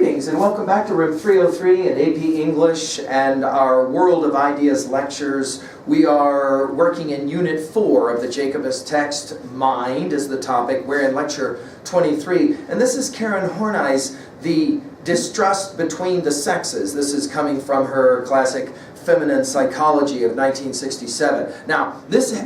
Greetings and welcome back to Room 303 in AP English and our World of Ideas lectures. We are working in Unit 4 of the Jacobus text. Mind is the topic. We're in Lecture 23. And this is Karen Horney's The Distrust Between the Sexes. This is coming from her classic Feminine Psychology of 1967. Now, this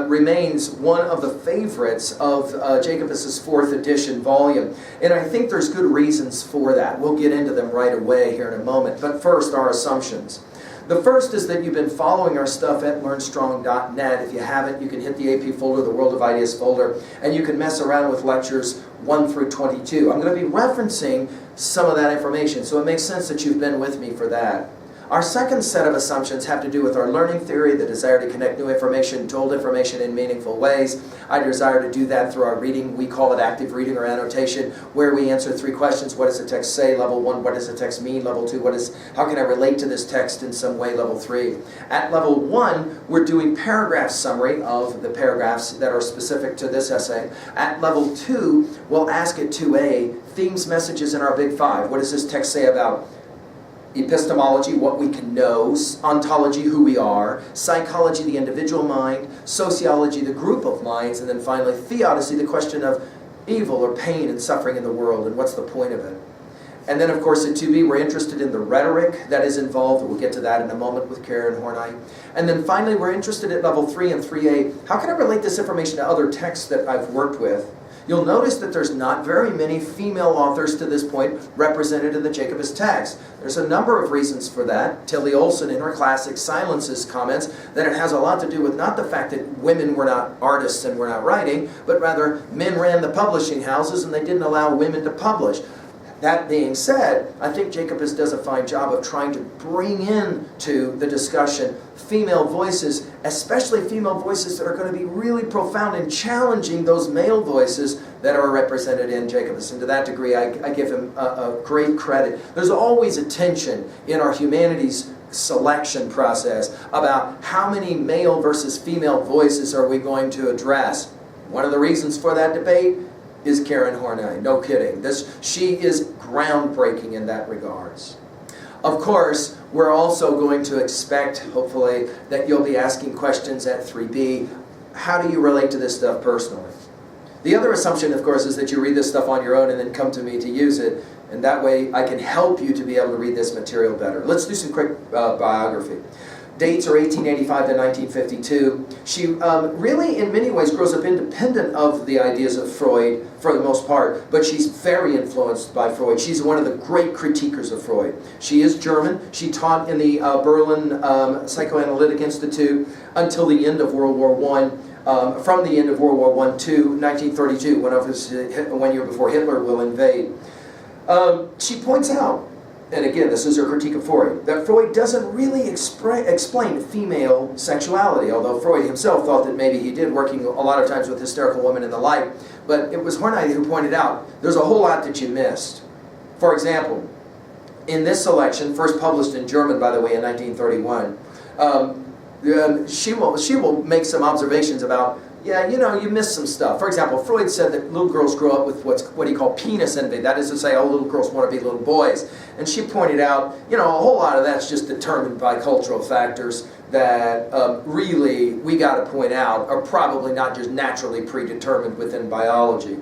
remains one of the favorites of Jacobus's 4th edition volume, and I think there's good reasons for that. We'll get into them right away here in a moment, but first, our assumptions. The first is that you've been following our stuff at learnstrong.net. If you haven't, you can hit the AP folder, the World of Ideas folder, and you can mess around with lectures 1 through 22. I'm going to be referencing some of that information, so it makes sense that you've been with me for that. Our second set of assumptions have to do with our learning theory, the desire to connect new information to old information in meaningful ways. I desire to do that through our reading. We call it active reading or annotation, where we answer 3 questions. What does the text say? Level 1, what does the text mean? Level 2, how can I relate to this text in some way? Level 3. At level 1, we're doing paragraph summary of the paragraphs that are specific to this essay. At level 2, we'll ask at 2A, themes, messages, in our big 5. What does this text say about epistemology, what we can know, ontology, who we are, psychology, the individual mind, sociology, the group of minds, and then finally theodicy, the question of evil or pain and suffering in the world and what's the point of it. And then of course at 2B we're interested in the rhetoric that is involved. We'll get to that in a moment with Karen Horney. And then finally we're interested at level 3 and 3A. How can I relate this information to other texts that I've worked with? You'll notice that there's not very many female authors to this point represented in the Jacobus text. There's a number of reasons for that. Tilly Olson in her classic Silences comments that it has a lot to do with not the fact that women were not artists and were not writing, but rather men ran the publishing houses and they didn't allow women to publish. That being said, I think Jacobus does a fine job of trying to bring into the discussion female voices, especially female voices that are going to be really profound in challenging those male voices that are represented in Jacobus. And to that degree, I give him a great credit. There's always a tension in our humanities selection process about how many male versus female voices are we going to address. One of the reasons for that debate is Karen Horney. No kidding. She is groundbreaking in that regards. Of course, we're also going to expect, hopefully, that you'll be asking questions at 3B. How do you relate to this stuff personally? The other assumption, of course, is that you read this stuff on your own and then come to me to use it, and that way I can help you to be able to read this material better. Let's do some quick biography. Dates are 1885 to 1952. She really, in many ways, grows up independent of the ideas of Freud for the most part, but she's very influenced by Freud. She's one of the great critiquers of Freud. She is German. She taught in the Berlin Psychoanalytic Institute until the end of World War I. From the end of World War I to 1932, 1 year before Hitler will invade. She points out, and again, this is her critique of Freud, that Freud doesn't really explain female sexuality, although Freud himself thought that maybe he did, working a lot of times with hysterical women and the like. But it was Horney who pointed out, there's a whole lot that you missed. For example, in this selection, first published in German, by the way, in 1931, she will make some observations about, yeah, you know, you missed some stuff. For example, Freud said that little girls grow up with what he called penis envy. That is to say, oh, little girls want to be little boys. And she pointed out, you know, a whole lot of that's just determined by cultural factors that really, we got to point out, are probably not just naturally predetermined within biology.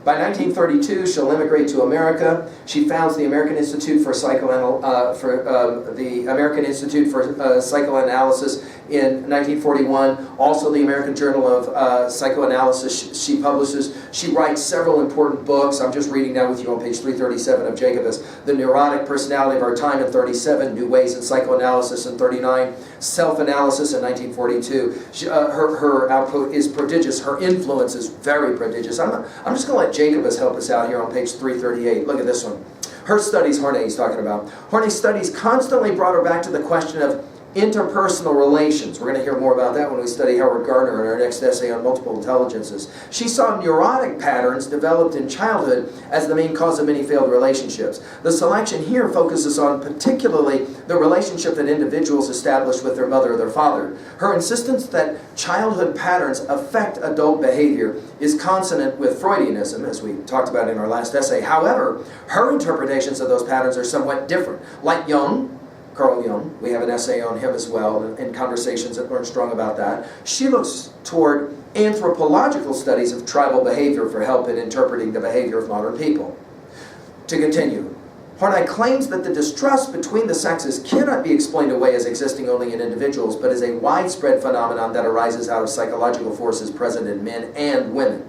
By 1932, she'll immigrate to America. She founds the American Institute for Psychoanalysis in 1941. Also, the American Journal of Psychoanalysis she publishes. She writes several important books. I'm just reading now with you on page 337 of Jacobus. The Neurotic Personality of Our Time in 37, New Ways in Psychoanalysis in 39, Self-Analysis in 1942. Her output is prodigious. Her influence is very prodigious. I'm just going to let Jacobus help us out here on page 338. Look at this one. Her studies, Horney he's talking about. Horney's studies constantly brought her back to the question of interpersonal relations. We're going to hear more about that when we study Howard Gardner in our next essay on multiple intelligences. She saw neurotic patterns developed in childhood as the main cause of many failed relationships. The selection here focuses on particularly the relationship that individuals establish with their mother or their father. Her insistence that childhood patterns affect adult behavior is consonant with Freudianism, as we talked about in our last essay. However, her interpretations of those patterns are somewhat different. Like Carl Jung, we have an essay on him as well, and Conversations at Learn Strong about that. She looks toward anthropological studies of tribal behavior for help in interpreting the behavior of modern people. To continue, Horney claims that the distrust between the sexes cannot be explained away as existing only in individuals, but is a widespread phenomenon that arises out of psychological forces present in men and women.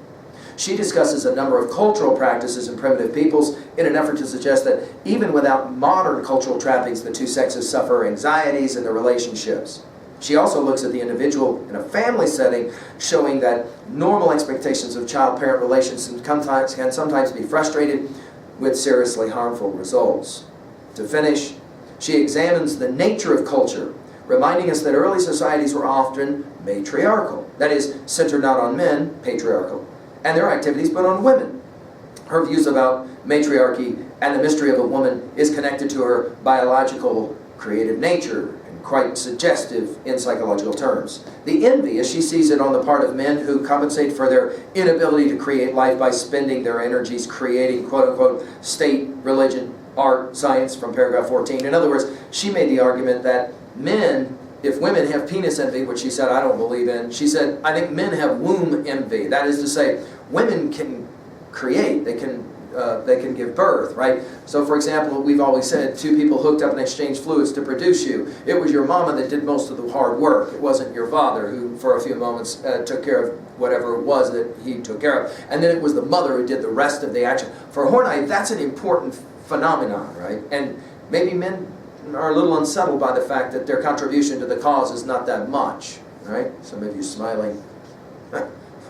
She discusses a number of cultural practices in primitive peoples in an effort to suggest that even without modern cultural trappings, the two sexes suffer anxieties in their relationships. She also looks at the individual in a family setting, showing that normal expectations of child-parent relations can sometimes be frustrated with seriously harmful results. To finish, she examines the nature of culture, reminding us that early societies were often matriarchal, that is, centered not on men, patriarchal, and their activities, but on women. Her views about matriarchy and the mystery of a woman is connected to her biological creative nature, and quite suggestive in psychological terms. The envy, as she sees it, on the part of men who compensate for their inability to create life by spending their energies creating, quote-unquote, state, religion, art, science, from paragraph 14. In other words, she made the argument that men, if women have penis envy, which she said I don't believe in, she said, I think men have womb envy. That is to say, women can create, they can give birth, right? So for example, we've always said two people hooked up and exchanged fluids to produce you. It was your mama that did most of the hard work. It wasn't your father who for a few moments took care of whatever it was that he took care of. And then it was the mother who did the rest of the action. For Horney, that's an important phenomenon, right? And maybe men are a little unsettled by the fact that their contribution to the cause is not that much, right? Some of you smiling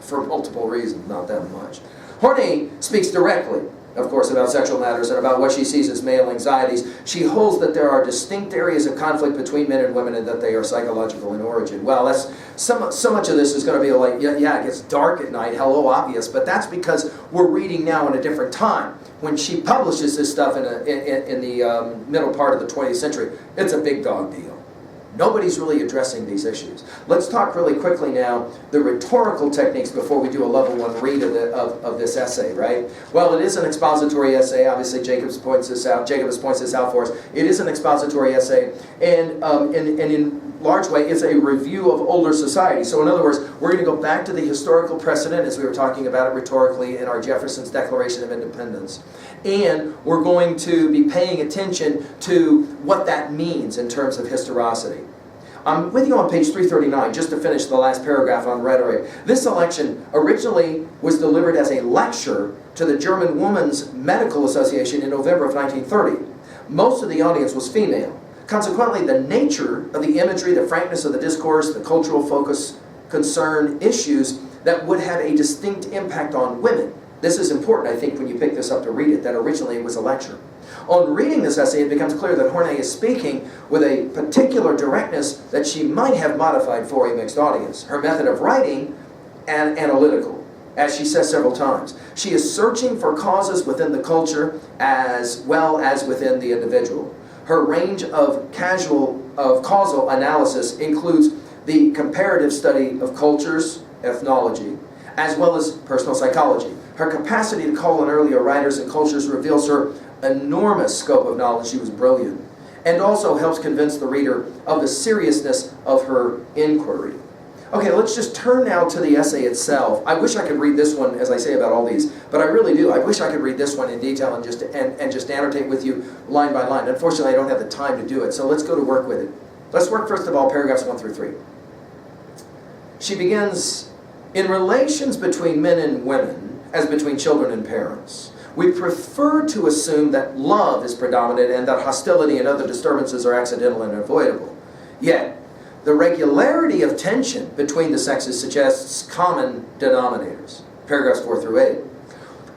for multiple reasons, not that much. Horney speaks directly, of course, about sexual matters and about what she sees as male anxieties. She holds that there are distinct areas of conflict between men and women and that they are psychological in origin. Well, that's so much of this is going to be like, yeah, it gets dark at night, hello, obvious, but that's because we're reading now in a different time. When she publishes this stuff in the middle part of the 20th century, it's a big dog deal. Nobody's really addressing these issues. Let's talk really quickly now the rhetorical techniques before we do a level 1 read of this essay, right? Well, it is an expository essay. Obviously, Jacobus points this out for us. It is an expository essay, and in large way, it's a review of older society. So in other words, we're going to go back to the historical precedent as we were talking about it rhetorically in our Jefferson's Declaration of Independence. And we're going to be paying attention to what that means in terms of historicity. I'm with you on page 339, just to finish the last paragraph on rhetoric. This selection originally was delivered as a lecture to the German Women's Medical Association in November of 1930. Most of the audience was female. Consequently, the nature of the imagery, the frankness of the discourse, the cultural focus concerned issues that would have a distinct impact on women. This is important, I think, when you pick this up to read it, that originally it was a lecture. On reading this essay, it becomes clear that Horney is speaking with a particular directness that she might have modified for a mixed audience. Her method of writing, and analytical, as she says several times. She is searching for causes within the culture as well as within the individual. Her range of causal analysis includes the comparative study of cultures, ethnology, as well as personal psychology. Her capacity to call on earlier writers and cultures reveals her enormous scope of knowledge. She was brilliant, and also helps convince the reader of the seriousness of her inquiry. Okay, let's just turn now to the essay itself. I wish I could read this one, as I say about all these, but I really do. I wish I could read this one in detail and just annotate with you line by line. Unfortunately, I don't have the time to do it, so let's go to work with it. Let's work, first of all, paragraphs 1 through 3. She begins, in relations between men and women, as between children and parents, we prefer to assume that love is predominant and that hostility and other disturbances are accidental and unavoidable. Yet, the regularity of tension between the sexes suggests common denominators. Paragraphs 4 through 8.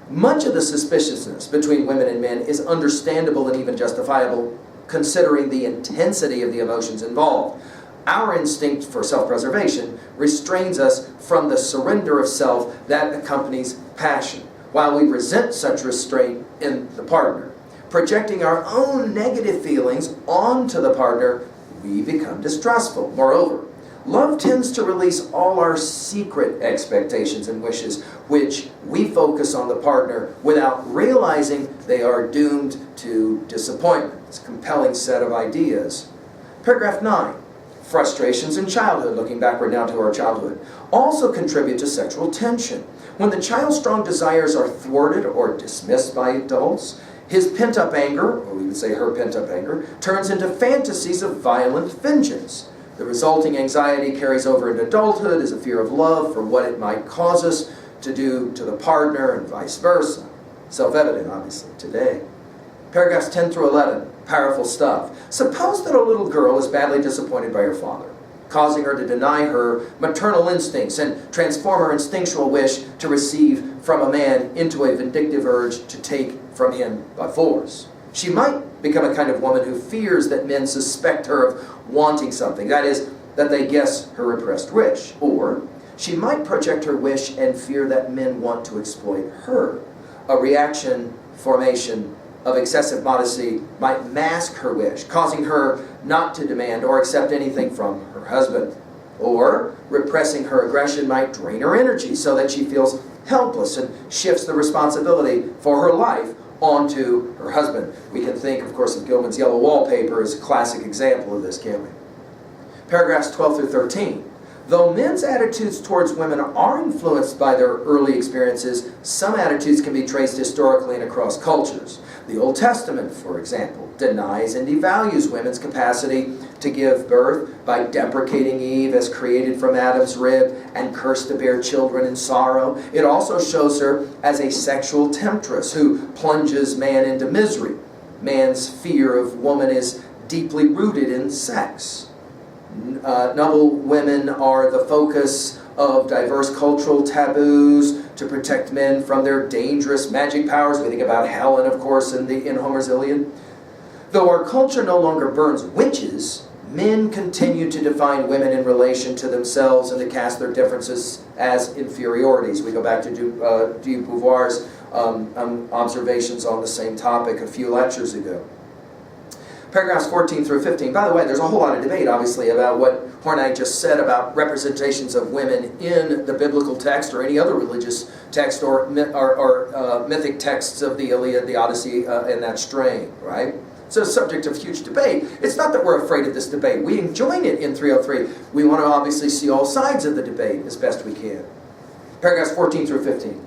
Much of the suspiciousness between women and men is understandable and even justifiable, considering the intensity of the emotions involved. Our instinct for self-preservation restrains us from the surrender of self that accompanies passion, while we resent such restraint in the partner. Projecting our own negative feelings onto the partner, we become distrustful. Moreover, love tends to release all our secret expectations and wishes, which we focus on the partner without realizing they are doomed to disappointment. It's a compelling set of ideas. Paragraph 9. Frustrations in childhood, looking backward now to our childhood, also contribute to sexual tension. When the child's strong desires are thwarted or dismissed by adults, his pent-up anger, or we would say her pent-up anger, turns into fantasies of violent vengeance. The resulting anxiety carries over into adulthood as a fear of love for what it might cause us to do to the partner and vice versa. Self-evident, obviously, today. Paragraphs 10 through 11, powerful stuff. Suppose that a little girl is badly disappointed by her father, causing her to deny her maternal instincts and transform her instinctual wish to receive from a man into a vindictive urge to take from him by force. She might become a kind of woman who fears that men suspect her of wanting something, that is, that they guess her repressed wish. Or she might project her wish and fear that men want to exploit her. A reaction formation of excessive modesty might mask her wish, causing her not to demand or accept anything from her husband. Or repressing her aggression might drain her energy so that she feels helpless and shifts the responsibility for her life onto her husband. We can think, of course, of Gilman's Yellow Wallpaper as a classic example of this, can't we? Paragraphs 12 through 13. Though men's attitudes towards women are influenced by their early experiences, some attitudes can be traced historically and across cultures. The Old Testament, for example, denies and devalues women's capacity to give birth by deprecating Eve as created from Adam's rib and cursed to bear children in sorrow. It also shows her as a sexual temptress who plunges man into misery. Man's fear of woman is deeply rooted in sex. Noble women are the focus of diverse cultural taboos to protect men from their dangerous magic powers. We think about Helen, of course, in Homer's Iliad. Though our culture no longer burns witches, men continue to define women in relation to themselves and to cast their differences as inferiorities. We go back to de Beauvoir's observations on the same topic a few lectures ago. Paragraphs 14 through 15. By the way, there's a whole lot of debate, obviously, about what Horney just said about representations of women in the biblical text or any other religious text or mythic texts of the Iliad, the Odyssey, and that strain, right? It's a subject of huge debate. It's not that we're afraid of this debate. We enjoy it in 303. We want to obviously see all sides of the debate as best we can. Paragraphs 14 through 15.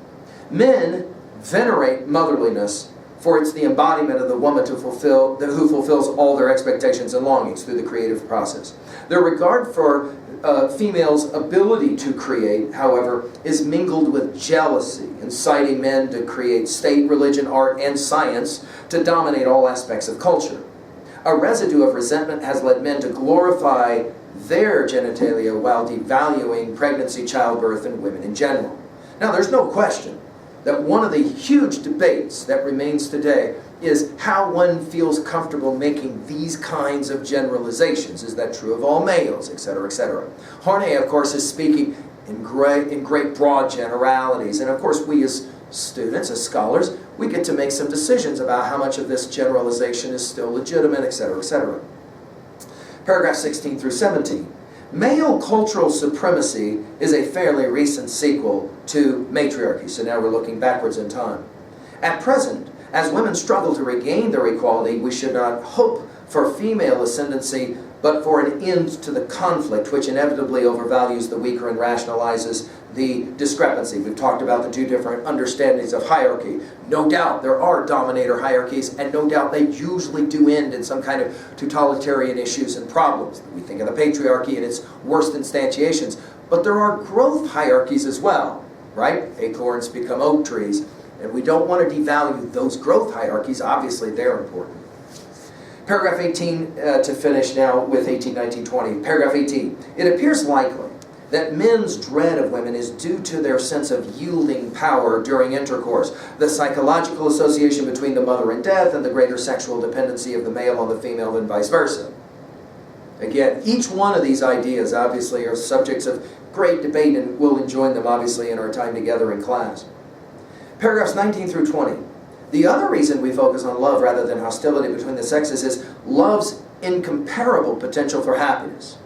Men venerate motherliness, for it's the embodiment of the woman who fulfills all their expectations and longings through the creative process. Their regard for females' ability to create, however, is mingled with jealousy, inciting men to create state, religion, art, and science to dominate all aspects of culture. A residue of resentment has led men to glorify their genitalia while devaluing pregnancy, childbirth, and women in general. Now, there's no question that one of the huge debates that remains today is how one feels comfortable making these kinds of generalizations. Is that true of all males, etc., etc.? Horney, of course, is speaking in great broad generalities. And of course, we as students, as scholars, we get to make some decisions about how much of this generalization is still legitimate, etc., etc. Paragraph 16 through 17. Male cultural supremacy is a fairly recent sequel to matriarchy, so now we're looking backwards in time. At present, as women struggle to regain their equality, we should not hope for female ascendancy, but for an end to the conflict, which inevitably overvalues the weaker and rationalizes the discrepancy. We've talked about the two different understandings of hierarchy. No doubt there are dominator hierarchies, and no doubt they usually do end in some kind of totalitarian issues and problems. We think of the patriarchy and its worst instantiations, but there are growth hierarchies as well, right? Acorns become oak trees, and we don't want to devalue those growth hierarchies. Obviously, they're important. Paragraph 18 to finish now with 18, 19, 20. Paragraph 18. It appears likely that men's dread of women is due to their sense of yielding power during intercourse, the psychological association between the mother and death, and the greater sexual dependency of the male on the female and vice versa. Again, each one of these ideas obviously are subjects of great debate, and we'll enjoy them obviously in our time together in class. Paragraphs 19 through 20. The other reason we focus on love rather than hostility between the sexes is love's incomparable potential for happiness.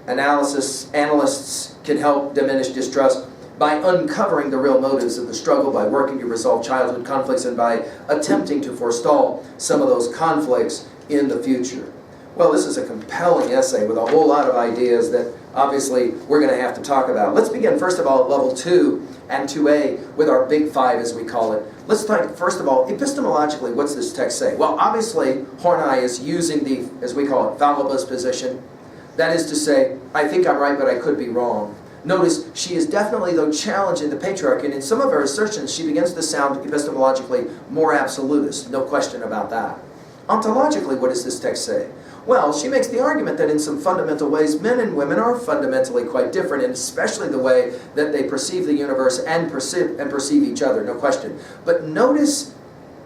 Analysts can help diminish distrust by uncovering the real motives of the struggle, by working to resolve childhood conflicts, and by attempting to forestall some of those conflicts in the future. Well, this is a compelling essay with a whole lot of ideas that obviously we're going to have to talk about. Let's begin first of all at level 2 and 2A with our big 5 as we call it. Let's talk first of all, epistemologically, what's this text say? Well, obviously Horney is using the, as we call it, fallibus position. That is to say, I think I'm right, but I could be wrong. Notice, she is definitely, though, challenging the patriarchy, and in some of her assertions, she begins to sound epistemologically more absolutist. No question about that. Ontologically, what does this text say? Well, she makes the argument that in some fundamental ways, men and women are fundamentally quite different, and especially the way that they perceive the universe and perceive each other, no question. But notice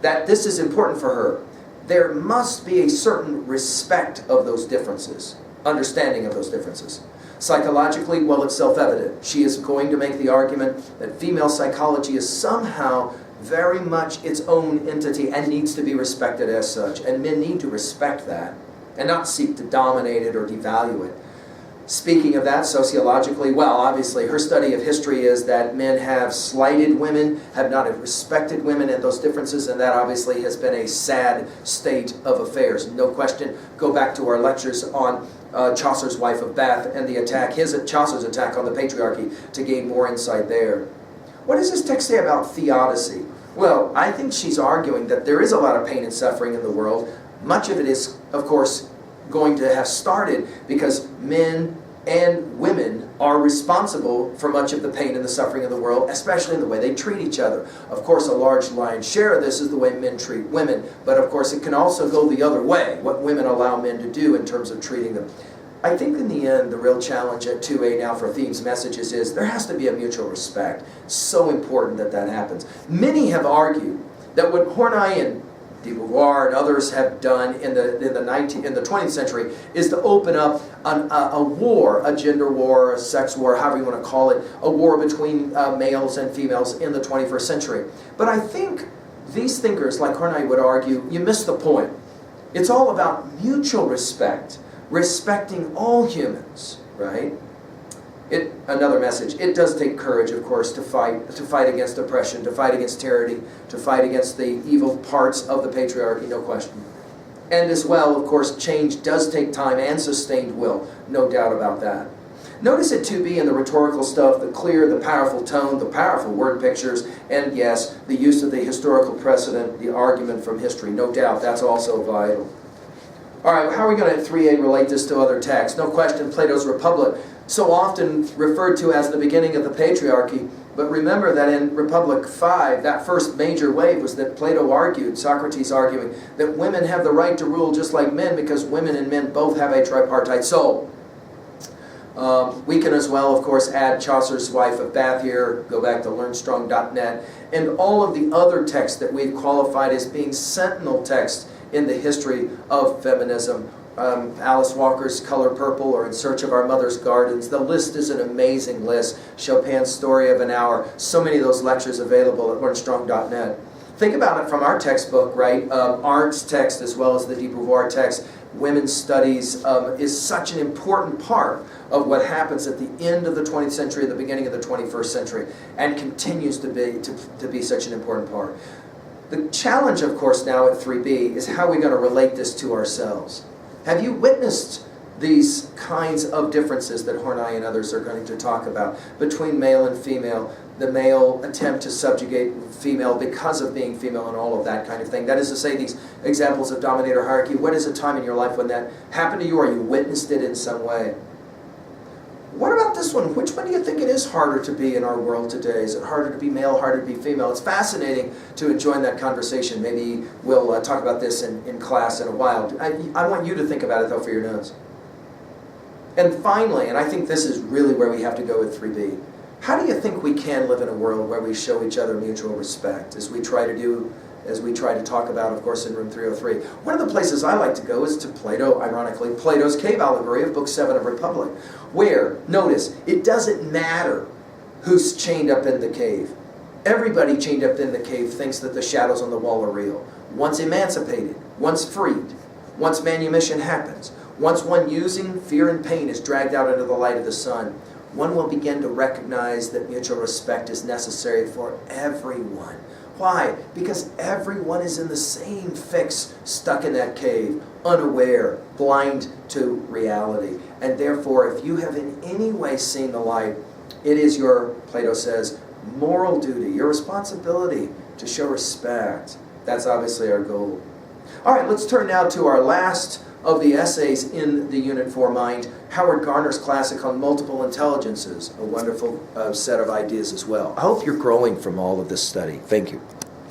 that this is important for her. There must be a certain respect of those differences, understanding of those differences. Psychologically, well, it's self-evident. She is going to make the argument that female psychology is somehow very much its own entity and needs to be respected as such. And men need to respect that and not seek to dominate it or devalue it. Speaking of that, sociologically, well, obviously, her study of history is that men have slighted women, have not respected women and those differences, and that obviously has been a sad state of affairs. No question. Go back to our lectures on Chaucer's Wife of Bath and the attack, Chaucer's attack on the patriarchy, to gain more insight there. What does this text say about theodicy? Well, I think she's arguing that there is a lot of pain and suffering in the world. Much of it is, of course, going to have started because men and women are responsible for much of the pain and the suffering of the world, especially in the way they treat each other. Of course, a large lion's share of this is the way men treat women, but of course it can also go the other way, what women allow men to do in terms of treating them. I think in the end, the real challenge at 2A now for themes messages is there has to be a mutual respect. It's so important that that happens. Many have argued that what Horney and de Beauvoir and others have done in the 20th century is to open up a war, a gender war, a sex war, however you want to call it, a war between males and females in the 21st century. But I think these thinkers, like Horney would argue, you miss the point. It's all about mutual respect, respecting all humans, right? Another message, it does take courage, of course, to fight against oppression, to fight against tyranny, to fight against the evil parts of the patriarchy, no question. And as well, of course, change does take time and sustained will, no doubt about that. Notice at 2B in the rhetorical stuff, the clear, the powerful tone, the powerful word pictures, and yes, the use of the historical precedent, the argument from history, no doubt, that's also vital. All right, how are we going to at 3A relate this to other texts? No question, Plato's Republic, so often referred to as the beginning of the patriarchy, but remember that in Republic 5, that first major wave was that Plato argued, Socrates arguing, that women have the right to rule just like men because women and men both have a tripartite soul. We can as well, of course, add Chaucer's Wife of Bath here, go back to learnstrong.net, and all of the other texts that we've qualified as being sentinel texts in the history of feminism. Alice Walker's Color Purple or In Search of Our Mother's Gardens. The list is an amazing list. Chopin's Story of an Hour. So many of those lectures available at learnstrong.net. Think about it from our textbook, right? Arndt's text as well as the de Beauvoir text. Women's studies is such an important part of what happens at the end of the 20th century, the beginning of the 21st century, and continues to be such an important part. The challenge, of course, now at 3B is how we're going to relate this to ourselves. Have you witnessed these kinds of differences that Horney and others are going to talk about between male and female, the male attempt to subjugate female because of being female and all of that kind of thing? That is to say, these examples of dominator hierarchy, what is a time in your life when that happened to you or you witnessed it in some way? What about this one? Which one do you think it is harder to be in our world today? Is it harder to be male, harder to be female? It's fascinating to join that conversation. Maybe we'll talk about this in class in a while. I want you to think about it, though, for your notes. And finally, and I think this is really where we have to go with 3B, how do you think we can live in a world where we show each other mutual respect as we try to do as we try to talk about, of course, in room 303. One of the places I like to go is to Plato, ironically, Plato's cave allegory of Book 7 of Republic, where, notice, it doesn't matter who's chained up in the cave. Everybody chained up in the cave thinks that the shadows on the wall are real. Once emancipated, once freed, once manumission happens, once one using fear and pain is dragged out into the light of the sun, one will begin to recognize that mutual respect is necessary for everyone. Why? Because everyone is in the same fix, stuck in that cave, unaware, blind to reality. And therefore, if you have in any way seen the light, it is your, Plato says, moral duty, your responsibility to show respect. That's obviously our goal. All right, let's turn now to our last of the essays in the Unit 4 Mind, Howard Gardner's classic on multiple intelligences, a wonderful set of ideas as well. I hope you're growing from all of this study. Thank you.